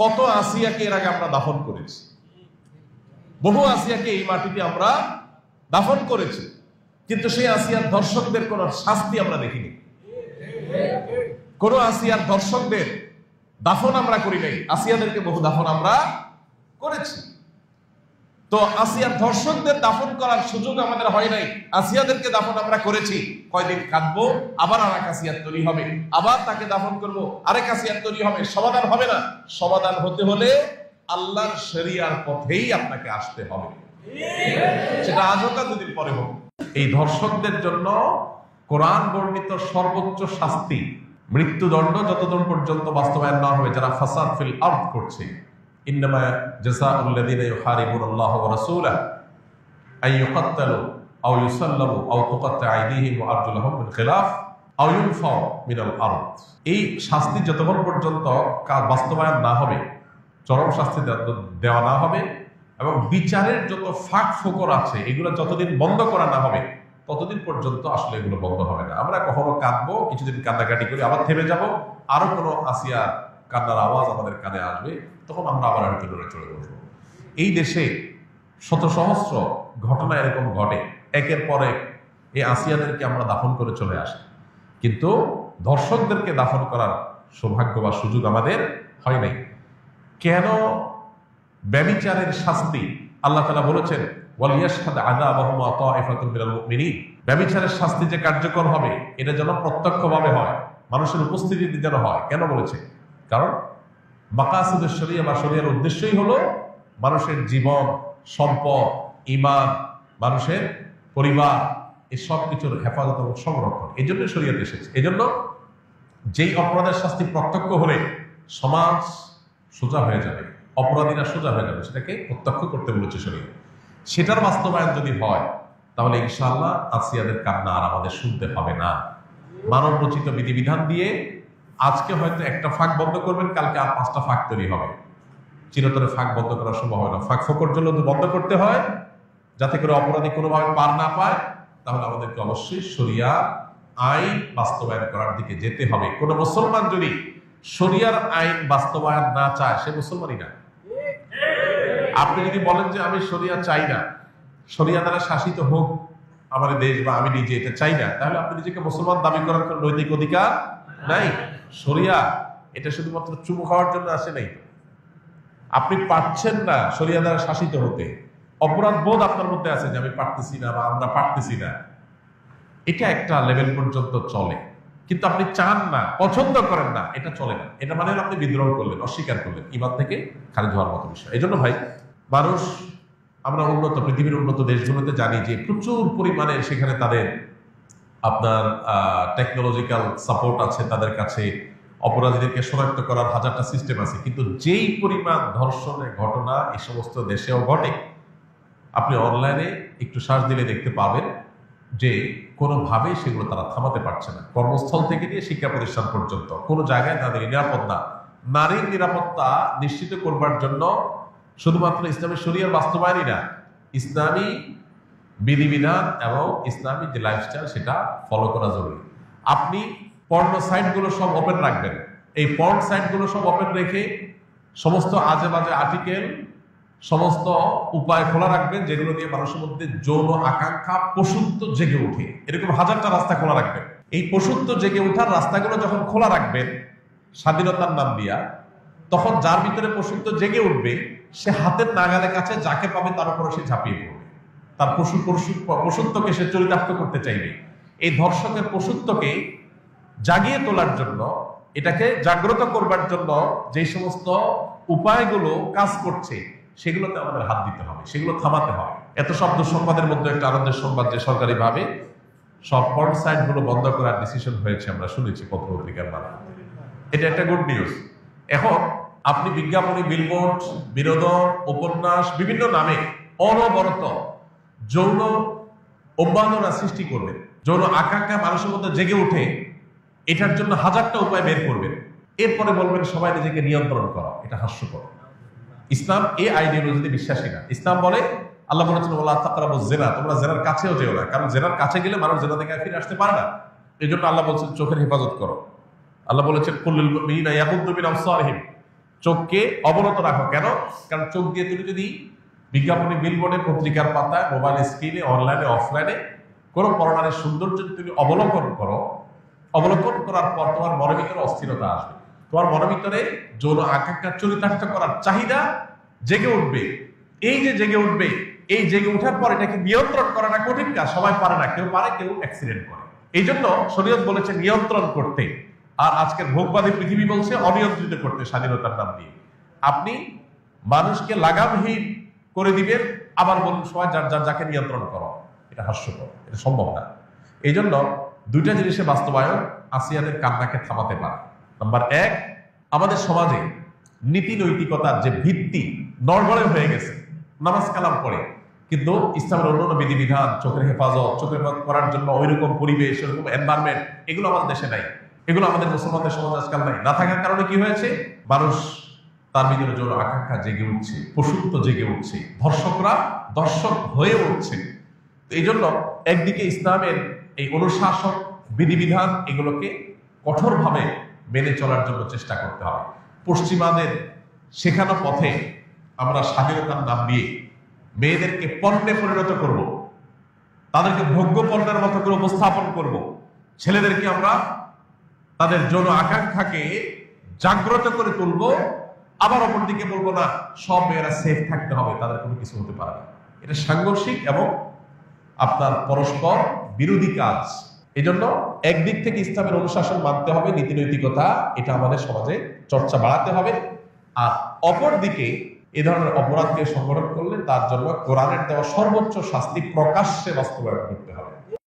কত আসিয়াকে এর আগে আমরা দাফন করেছি, বহু আসিয়াকে এই মাটিতে আমরা দাফন করেছি, কিন্তু সেই আসিয়ার ধর্ষকদের কোন শাস্তি আমরা দেখিনি। কোন আসিয়ার ধর্ষকদের দাফন আমরা করি নাই, আসিয়াদেরকে বহু দাফন আমরা করেছি। তো আসিয়ার ধর্ষকদের দাফন করার সুযোগ আমাদের হয় নাই, আসিয়াদেরকে দাফন আমরা করেছি। কয়দিন কাঁদবো, আবার আরেক আসিয়ার তৈরি হবে, আবার তাকে দাফন করব, আরেক আসিয়ার তৈরি হবে, সমাধান হবে না। সমাধান হতে হলে আল্লাহর শরিয়ার পথেই আপনাকে আসতে হবে, সেটা আজ হোক আর দুদিন পরে হোক। এই ধর্ষকদের জন্য কোরআন বর্ণিত সর্বোচ্চ শাস্তি মৃত্যুদণ্ড, যতদূর পর্যন্ত বাস্তবায়ন না হবে যারা ফাসাদ ফিল আরদ করছে। ইন্নামা জাযাউল লাযিনা ইউহারিবুনাল্লাহ ওয়া রাসূলাহু আন ইউকাত্তালু আও ইউসাল্লাবু আও তুকাত্তা আইদিহিম ওয়া আরজুলুহুম মিন খিলাফ আও ইউনফাউ মিনাল আরদ। এই শাস্তি যতক্ষণ পর্যন্ত বাস্তবায়ন না হবে, চরম শাস্তি দেওয়া না হবে, এবং বিচারের যত ফাঁক ফোকর আছে এগুলো যতদিন বন্ধ করা না হবে ততদিন পর্যন্ত আসলে এগুলো বন্ধ হবে না। আমরা কখনো কাঁদবো, কিছুদিন কান্নাকাটি করে আবার থেমে যাব, আরো কোনো আসিয়া কান্নার আওয়াজ আমাদের কানে আসবে, তখন আমরা আবার হয়তো লড়ে চলে বসবো। এই দেশে শত সহস্র ঘটনা এরকম ঘটে, একের পর এক এই আসিয়াদেরকে আমরা দাফন করে চলে আসি, কিন্তু ধর্ষকদেরকে দাফন করার সৌভাগ্য বা সুযোগ আমাদের হয় নাই। কেন ব্যভিচারের শাস্তি আল্লাহ তাআলা বলেছেন ওয়ালিয়াশহাদ আযাবাহুমা তাইফাতুম মিনাল মুমিনিন, ব্যভিচারের শাস্তি যে কার্যকর হবে এটা যেন প্রত্যক্ষভাবে হয়, মানুষের উপস্থিতিতে যেন হয়। কেন বলেছে? কারণ মাকাসিদুশ শরিয়া বা শরিয়ার উদ্দেশ্যই হলো মানুষের জীবন, সম্পদ, ঈমান, মানুষের পরিবার, এই সব কিছুর হেফাজত এবং সংরক্ষণ। এই জন্য শরিয়াত এসেছে। এই জন্য যেই অপরাধের শাস্তি প্রত্যক্ষ হলে সমাজ সোজা হয়ে যাবে, অপরাধীরা সোজা হয়ে যাবে, সেটাকে প্রত্যক্ষ করতে বলেছে শরীয়ত। সেটার বাস্তবায়ন যদি হয় তাহলে ইনশাআল্লাহ আসিয়াদের কান্না আর আমাদের শুনতে হবে না। মানব রচিত বিধিবিধান দিয়ে আজকে হয়তো একটা ফাঁক বন্ধ করবেন, কালকে আর 5টা ফাঁক তৈরি হবে। চিরতরে ফাঁক বন্ধ করা সম্ভব হয় না। ফাঁক ফোকর জন্য বন্ধ করতে হয় যাতে করে অপরাধী কোনোভাবে পার না পায়, তাহলে আমাদেরকে অবশ্যই শরিয়া আইন বাস্তবায়ন করার দিকে যেতে হবে। কোন মুসলমান যদি শরিয়ার আইন বাস্তবায়ন না চায় সে মুসলমানই না। আপনি যদি বলেন যে আমি শরিয়া চাই না, শরিয়া দ্বারা শাসিত হোক আমার দেশ বা আমি নিজে এটা চাই না, তাহলে আপনি নিজেকে মুসলমান দাবি করার কোন নৈতিক অধিকার নাই। শরিয়া এটা শুধুমাত্র চুমু খাওয়ার জন্য আসে নাই। আপনি পারছেন না শরিয়া দ্বারা শাসিত হতে, অপরাধ বোধ আপনার মধ্যে আছে যে আমি পারতেছি না বা আমরা পারতেছি না, এটা একটা লেভেল পর্যন্ত চলে। কিন্তু আপনি চান না, পছন্দ করেন না, এটা চলে না। এটা মানে আপনি বিদ্রোহ করলেন, অস্বীকার করলেন, ঈমান থেকে খারিজ হওয়ার মতো বিষয়। এই জন্য ভাই, মানুষ, আমরা উন্নত পৃথিবীর উন্নত দেশগুলোতে জানি যে প্রচুর পরিমাণে সেখানে তাদের আপনার টেকনোলজিক্যাল সাপোর্ট আছে, তাদের কাছে অপরাধীদেরকে শনাক্ত করার হাজারটা সিস্টেম আছে, কিন্তু যেই পরিমাণ ধর্ষণের ঘটনা এই সমস্ত দেশেও ঘটে, আপনি অনলাইনে একটু সার্চ দিলে দেখতে পাবেন যে কোনোভাবেই সেগুলো তারা থামাতে পারছে না। কর্মস্থল থেকে নিয়ে শিক্ষা প্রতিষ্ঠান পর্যন্ত কোনো জায়গায় তাদের নিরাপদ না। নারীর নিরাপত্তা নিশ্চিত করবার জন্য শুধুমাত্র ইসলামী শরিয়ার বাস্তবায়নই না, ইসলামী বিধিবিধান এবং ইসলামী যে লাইফস্টাইল সেটা ফলো করা জরুরি। আপনি পর্ন সাইটগুলো সব ওপেন রাখবেন, এই পর্ন সাইটগুলো সব ওপেন রেখে সমস্ত আজে বাজে আর্টিকেল, সমস্ত উপায় খোলা রাখবেন যেগুলো দিয়ে মানুষের মধ্যে যৌন আকাঙ্ক্ষা পশুত্ব জেগে ওঠে। এরকম হাজারটা রাস্তা খোলা রাখবেন। এই পশুত্ব জেগে ওঠার রাস্তাগুলো যখন খোলা রাখবেন স্বাধীনতার নাম দিয়া, তখন যার ভিতরে পশুত্ব জেগে উঠবে সে হাতের নাগালের কাছে যাকে পাবে তার উপরে সে ঝাঁপিয়ে পড়বে, তার পশুত্বকে সে চরিতার্থ করতে চাইবে। এই ধর্ষকের পশুত্বকে জাগিয়ে তোলার জন্য, এটাকে জাগ্রত করবার জন্য যে সমস্ত উপায়গুলো কাজ করছে সেগুলোতে আমাদের হাত দিতে হবে, সেগুলো থামাতে হবে। এত শব্দ সংবাদের মধ্যে একটা আনন্দের সংবাদ যে সরকারিভাবে সব পর্ন সাইটগুলো বন্ধ করার ডিসিশন হয়েছে, আমরা শুনেছি পত্র পত্রিকার মাধ্যমে। এটা একটা গুড নিউজ। এখন আপনি বিজ্ঞাপনী, বিলবোর্ড, বিনোদন, উপন্যাস, বিভিন্ন নামে অনবরত যৌন অভ্যন্তরা সৃষ্টি করবেন, যৌন আকাঙ্ক্ষা মানুষের মধ্যে জেগে উঠে, এটার জন্য হাজারটা উপায় বের করবেন। এরপরে বলবেন সবাই নিজেকে নিয়ন্ত্রণ করা। এটা হাস্যকর। ইসলাম এই আইডিওলজিতে বিশ্বাসী না। ইসলাম বলে, আল্লাহ বলেছেন ওয়ালা তাকরাবুজ জিনা, তোমরা জেনার কাছেও যেও না, কারণ জেনার কাছে গেলে মানুষ জেনা থেকে ফিরে আসতে পারে না। এই জন্য আল্লাহ বলছেন চোখের হেফাজত করো। আল্লাহ বলেছেন কুল্লুল মুমিনিনা ইয়াগুদ্দু মিন আবসারিহিম, চোখকে অবনত রাখো। কেন? কারণ চোখ দিয়ে তুমি যদি বিজ্ঞাপনে, বিলবোর্ডে, পত্রিকার পাতায়, মোবাইল স্ক্রিনে, অনলাইনে, অফলাইনে কোনো পরনারীর সৌন্দর্য তুমি অবলোকন করো, অবলোকন করার পর তোমার মনের ভিতরে অস্থিরতা আসবে, তোমার মনের ভিতরে যৌন আকাঙ্ক্ষা চরিতার্থ করার চাহিদা জেগে উঠবে। এই যে জেগে উঠবে, এই জেগে ওঠার পর এটাকে নিয়ন্ত্রণ করাটা কঠিন কাজ, সবাই পারে না, কেউ পারে, কেউ অ্যাক্সিডেন্ট করে। এই জন্য শরীয়ত বলেছে নিয়ন্ত্রণ করতে, আর আজকের ভোগবাদী পৃথিবী বলছে অনিয়ন্ত্রিত করতে, স্বাধীনতার নাম দিয়ে। আপনি মানুষকে লাগামহীন করে দিবেন, আবার বলুন সবাই যার যার যাকে নিয়ন্ত্রণ করো। এটা হাস্যকর, এটা সম্ভব না। এই জন্য দুইটা জিনিসের বাস্তবায়ন আসিয়াদের কান্নাকে থামাতে পারে। নাম্বার এক, আমাদের সমাজে নীতি নৈতিকতার যে ভিত্তি নড়বড়ে হয়ে গেছে, নামাজ কালাম পড়ে, কিন্তু ইসলামের অন্যান্য বিধিবিধান, চোখের হেফাজত, চোখের হেফাজত করার জন্য ওইরকম পরিবেশ, ওইরকম এনভায়রনমেন্ট, এগুলো আমাদের দেশে নাই, এগুলো আমাদের মুসলমানদের সমাজ আজকাল নাই। না থাকার কারণে কি হয়েছে? মানুষ তার ভিতরে যৌন আকাঙ্ক্ষা জেগে উঠছে, পশুত্ব জেগে উঠছে, ধর্ষকরা দর্শক হয়ে উঠছে। এই জন্য একদিকে ইসলামের এই অনুশাসন, বিধিবিধান, এগুলোকে কঠোরভাবে মেনে চলার জন্য চেষ্টা করতে হবে। পশ্চিমাদের শেখানো পথে আমরা স্বাধীনতার নাম দিয়ে মেয়েদেরকে পণ্যে পরিণত করব, তাদেরকে ভোগ্য পণ্যের মতো করে উপস্থাপন করব। ছেলেদেরকে আমরা তাদের যৌন আকাঙ্ক্ষাকে জাগ্রত করে তুলব, আবার অপরদিকে বলবো না সব মেয়েরা সেফ থাকতে হবে, তাদের কোনো কিছু হতে পারে না। এটা সাংঘর্ষিক এবং আপনার পরস্পর বিরোধী কাজ। এই জন্য একদিক থেকে ইসলামের অনুশাসন মানতে হবে, নীতি নৈতিকতা, এটা আমাদের সমাজে চর্চা বাড়াতে হবে। আর অপর দিকে এ ধরনের অপরাধকে সংগঠন করলে তার জন্য কোরআনের দেওয়া সর্বোচ্চ শাস্তি প্রকাশ্যে বাস্তবায়ন করতে হবে।